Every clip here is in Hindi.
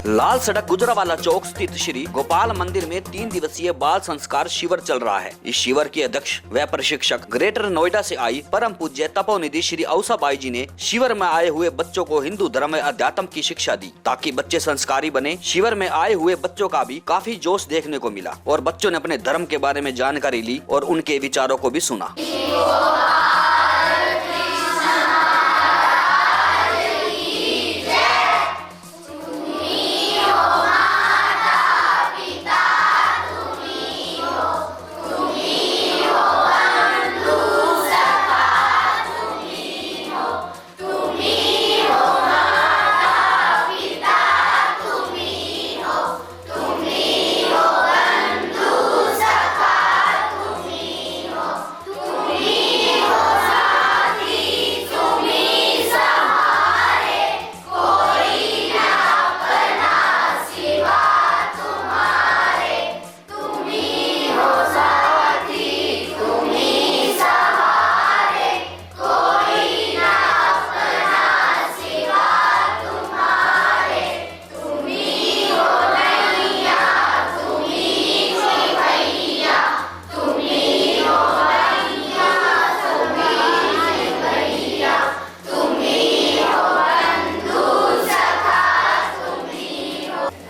लाल सड़क गुजरावाला चौक स्थित श्री गोपाल मंदिर में 3 दिवसीय बाल संस्कार शिविर चल रहा है। इस शिविर के अध्यक्ष व प्रशिक्षक ग्रेटर नोएडा से आई परम पूज्य तपोनिधि श्री औसाबाई जी ने शिविर में आए हुए बच्चों को हिंदू धर्म व अध्यात्म की शिक्षा दी ताकि बच्चे संस्कारी बने। शिविर में आए हुए बच्चों का भी काफी जोश देखने को मिला और बच्चों ने अपने धर्म के बारे में जानकारी ली और उनके विचारों को भी सुना।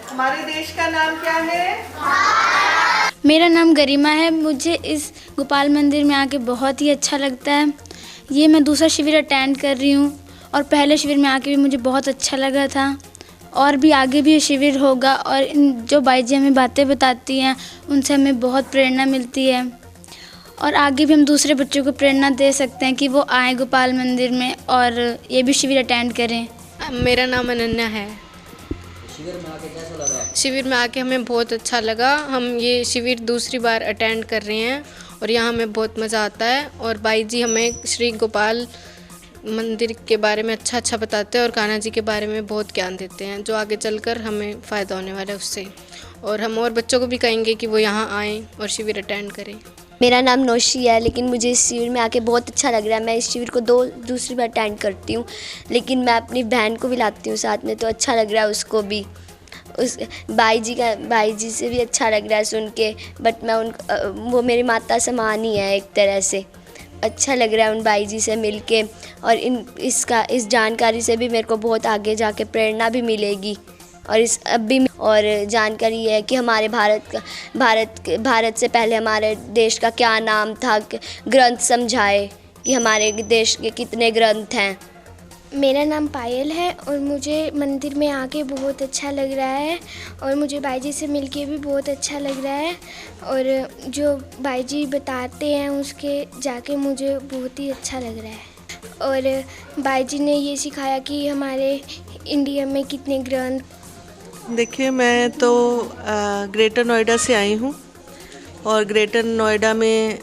हमारे देश का नाम क्या है? मेरा नाम गरिमा है। मुझे इस गोपाल मंदिर में आके बहुत ही अच्छा लगता है। ये मैं दूसरा शिविर अटेंड कर रही हूँ और पहले शिविर में आके भी मुझे बहुत अच्छा लगा था और भी आगे भी ये शिविर होगा और इन जो बाई जी हमें बातें बताती हैं उनसे हमें बहुत प्रेरणा मिलती है और आगे भी हम दूसरे बच्चों को प्रेरणा दे सकते हैं कि वो आएँ गोपाल मंदिर में और ये भी शिविर अटेंड करें। मेरा नाम अनन्या है। शिविर में आके कैसा लगा? शिविर में आके हमें बहुत अच्छा लगा। हम ये शिविर दूसरी बार अटेंड कर रहे हैं और यहाँ हमें बहुत मज़ा आता है और बाई जी हमें श्री गोपाल मंदिर के बारे में अच्छा बताते हैं और कान्हा जी के बारे में बहुत ज्ञान देते हैं जो आगे चलकर हमें फ़ायदा होने वाला है उससे। और हम और बच्चों को भी कहेंगे कि वो यहाँ आएँ और शिविर अटेंड करें। मेरा नाम नौशी है, लेकिन मुझे इस शिविर में आके बहुत अच्छा लग रहा है। मैं इस शिविर को दूसरी बार अटेंड करती हूँ, लेकिन मैं अपनी बहन को भी लाती हूँ साथ में, तो अच्छा लग रहा है उसको भी। उस बाई जी से भी अच्छा लग रहा है सुन के, बट मैं वो मेरी माता समान ही है एक तरह से। अच्छा लग रहा है उन बाई जी से मिल के और इस जानकारी से भी मेरे को बहुत आगे जाके प्रेरणा भी मिलेगी और जानकारी है कि हमारे भारत से पहले हमारे देश का क्या नाम था। ग्रंथ समझाए कि हमारे देश के कितने ग्रंथ हैं। मेरा नाम पायल है और मुझे मंदिर में आके बहुत अच्छा लग रहा है और मुझे बाई जी से मिलके भी बहुत अच्छा लग रहा है और जो बाई जी बताते हैं उसके जाके मुझे बहुत ही अच्छा लग रहा है। और बाई जी ने ये सिखाया कि हमारे इंडिया में कितने ग्रंथ। देखिए, मैं तो ग्रेटर नोएडा से आई हूँ और ग्रेटर नोएडा में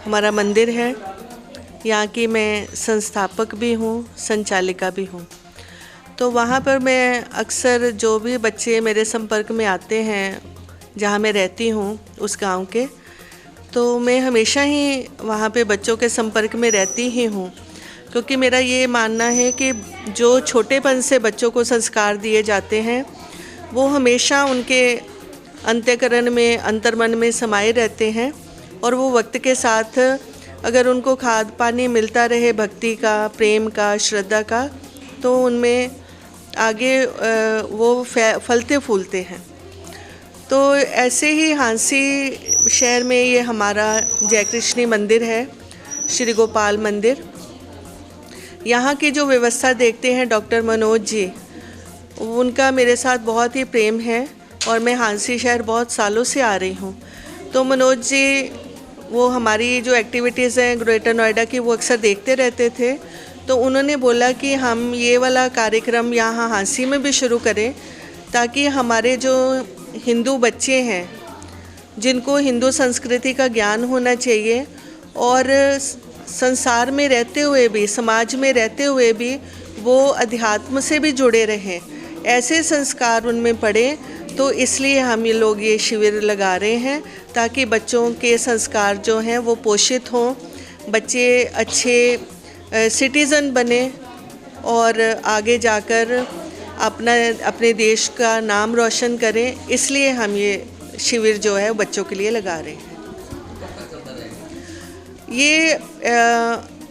हमारा मंदिर है। यहाँ की मैं संस्थापक भी हूँ, संचालिका भी हूँ। तो वहाँ पर मैं अक्सर जो भी बच्चे मेरे संपर्क में आते हैं जहाँ मैं रहती हूँ उस गांव के, तो मैं हमेशा ही वहाँ पे बच्चों के संपर्क में रहती ही हूँ, क्योंकि मेरा ये मानना है कि जो छोटेपन से बच्चों को संस्कार दिए जाते हैं वो हमेशा उनके अंतःकरण में, अंतर्मन में समाये रहते हैं और वो वक्त के साथ अगर उनको खाद पानी मिलता रहे भक्ति का, प्रेम का, श्रद्धा का, तो उनमें आगे वो फलते फूलते हैं। तो ऐसे ही हांसी शहर में ये हमारा जय कृष्णी मंदिर है, श्री गोपाल मंदिर। यहाँ की जो व्यवस्था देखते हैं डॉक्टर मनोज जी, उनका मेरे साथ बहुत ही प्रेम है और मैं हांसी शहर बहुत सालों से आ रही हूँ। तो मनोज जी वो हमारी जो एक्टिविटीज़ हैं ग्रेटर नोएडा की वो अक्सर देखते रहते थे, तो उन्होंने बोला कि हम ये वाला कार्यक्रम यहाँ हांसी में भी शुरू करें ताकि हमारे जो हिंदू बच्चे हैं जिनको हिंदू संस्कृति का ज्ञान होना चाहिए और संसार में रहते हुए भी, समाज में रहते हुए भी वो अध्यात्म से भी जुड़े रहें, ऐसे संस्कार उनमें पड़े। तो इसलिए हम ये लोग ये शिविर लगा रहे हैं ताकि बच्चों के संस्कार जो हैं वो पोषित हों, बच्चे अच्छे सिटीज़न बने और आगे जाकर अपने देश का नाम रोशन करें, इसलिए हम ये शिविर जो है बच्चों के लिए लगा रहे हैं। ये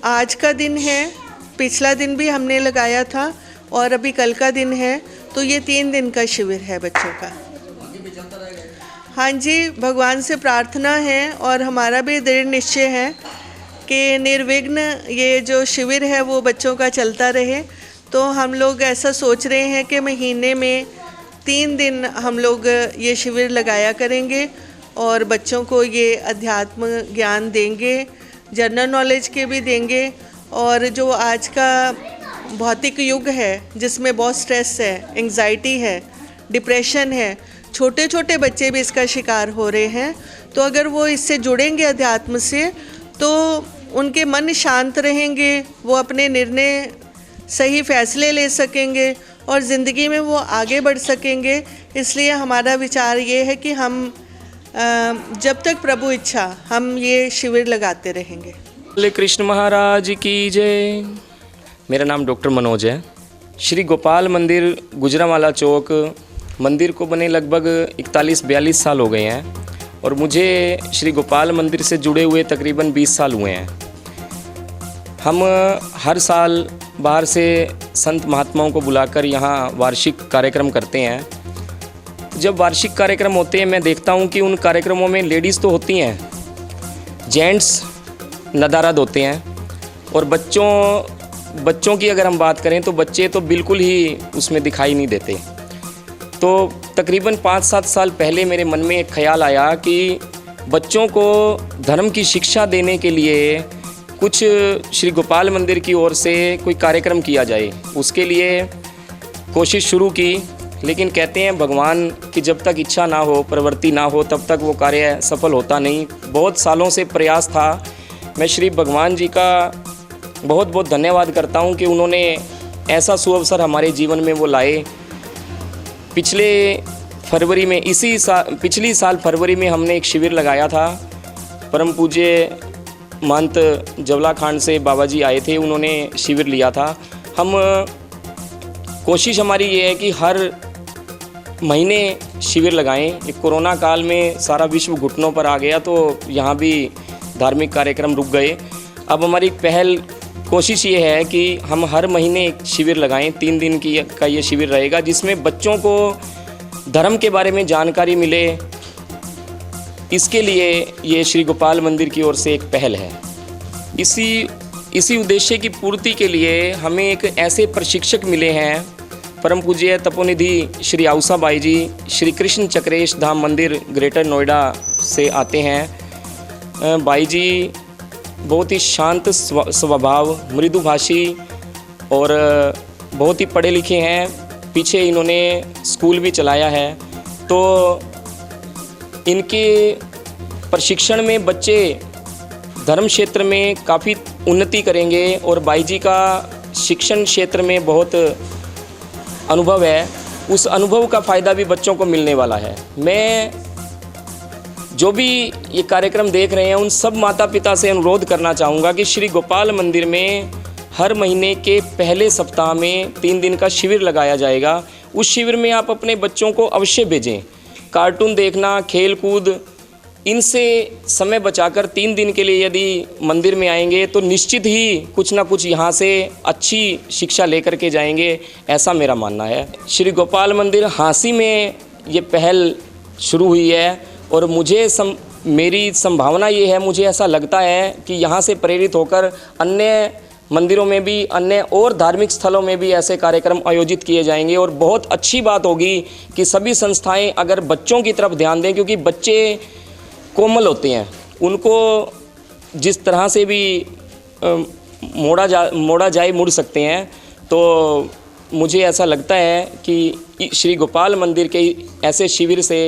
आज का दिन है, पिछला दिन भी हमने लगाया था और अभी कल का दिन है, तो ये 3 दिन का शिविर है बच्चों का। हाँ जी, भगवान से प्रार्थना है और हमारा भी दृढ़ निश्चय है कि निर्विघ्न ये जो शिविर है वो बच्चों का चलता रहे। तो हम लोग ऐसा सोच रहे हैं कि महीने में 3 दिन हम लोग ये शिविर लगाया करेंगे और बच्चों को ये अध्यात्म ज्ञान देंगे, जनरल नॉलेज के भी देंगे। और जो आज का भौतिक युग है जिसमें बहुत स्ट्रेस है, एंग्जाइटी है, डिप्रेशन है, छोटे छोटे बच्चे भी इसका शिकार हो रहे हैं, तो अगर वो इससे जुड़ेंगे अध्यात्म से तो उनके मन शांत रहेंगे, वो अपने निर्णय सही फैसले ले सकेंगे और ज़िंदगी में वो आगे बढ़ सकेंगे। इसलिए हमारा विचार ये है कि हम जब तक प्रभु इच्छा हम ये शिविर लगाते रहेंगे। बोले कृष्ण महाराज की जय। मेरा नाम डॉक्टर मनोज है। श्री गोपाल मंदिर गुजरावाला चौक मंदिर को बने लगभग 41-42 साल हो गए हैं और मुझे श्री गोपाल मंदिर से जुड़े हुए तकरीबन 20 साल हुए हैं। हम हर साल बाहर से संत महात्माओं को बुलाकर यहाँ वार्षिक कार्यक्रम करते हैं। जब वार्षिक कार्यक्रम होते हैं मैं देखता हूँ कि उन कार्यक्रमों में लेडीज़ तो होती हैं, जेंट्स नदारद होते हैं और बच्चों की अगर हम बात करें तो बच्चे तो बिल्कुल ही उसमें दिखाई नहीं देते। तो तकरीबन 5-7 साल पहले मेरे मन में एक ख्याल आया कि बच्चों को धर्म की शिक्षा देने के लिए कुछ श्री गोपाल मंदिर की ओर से कोई कार्यक्रम किया जाए। उसके लिए कोशिश शुरू की, लेकिन कहते हैं भगवान की जब तक इच्छा ना हो, प्रवृत्ति ना हो, तब तक वो कार्य सफल होता नहीं। बहुत सालों से प्रयास था। मैं श्री भगवान जी का बहुत बहुत धन्यवाद करता हूँ कि उन्होंने ऐसा सुअवसर हमारे जीवन में वो लाए। पिछले फरवरी में पिछली साल फरवरी में हमने एक शिविर लगाया था। परम पूज्य महंत जवला खान से बाबा जी आए थे, उन्होंने शिविर लिया था। हम कोशिश हमारी ये है कि हर महीने शिविर लगाएं। एक कोरोना काल में सारा विश्व घुटनों पर आ गया तो यहाँ भी धार्मिक कार्यक्रम रुक गए। अब हमारी पहल कोशिश ये है कि हम हर महीने एक शिविर लगाएं। 3 दिन का ये शिविर रहेगा जिसमें बच्चों को धर्म के बारे में जानकारी मिले। इसके लिए ये श्री गोपाल मंदिर की ओर से एक पहल है। इसी उद्देश्य की पूर्ति के लिए हमें एक ऐसे प्रशिक्षक मिले हैं, परम पूज्य तपोनिधि श्री औसा बाई जी, श्री कृष्ण चक्रेश धाम मंदिर ग्रेटर नोएडा से आते हैं। बाई जी बहुत ही शांत स्वभाव, मृदुभाषी और बहुत ही पढ़े लिखे हैं। पीछे इन्होंने स्कूल भी चलाया है, तो इनके प्रशिक्षण में बच्चे धर्म क्षेत्र में काफ़ी उन्नति करेंगे और बाई जी का शिक्षण क्षेत्र में बहुत अनुभव है। उस अनुभव का फ़ायदा भी बच्चों को मिलने वाला है। मैं जो भी ये कार्यक्रम देख रहे हैं उन सब माता पिता से अनुरोध करना चाहूँगा कि श्री गोपाल मंदिर में हर महीने के पहले सप्ताह में 3 दिन का शिविर लगाया जाएगा। उस शिविर में आप अपने बच्चों को अवश्य भेजें। कार्टून देखना, खेल कूद, इनसे समय बचाकर 3 दिन के लिए यदि मंदिर में आएंगे तो निश्चित ही कुछ ना कुछ यहाँ से अच्छी शिक्षा लेकर के जाएंगे, ऐसा मेरा मानना है। श्री गोपाल मंदिर हांसी में ये पहल शुरू हुई है और मेरी संभावना ये है, मुझे ऐसा लगता है कि यहाँ से प्रेरित होकर अन्य मंदिरों में भी, अन्य और धार्मिक स्थलों में भी ऐसे कार्यक्रम आयोजित किए जाएंगे। और बहुत अच्छी बात होगी कि सभी संस्थाएं अगर बच्चों की तरफ ध्यान दें, क्योंकि बच्चे कोमल होते हैं, उनको जिस तरह से भी मोड़ा जाए मुड़ सकते हैं। तो मुझे ऐसा लगता है कि श्री गोपाल मंदिर के ऐसे शिविर से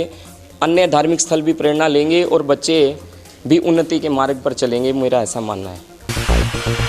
अन्य धार्मिक स्थल भी प्रेरणा लेंगे और बच्चे भी उन्नति के मार्ग पर चलेंगे, मेरा ऐसा मानना है।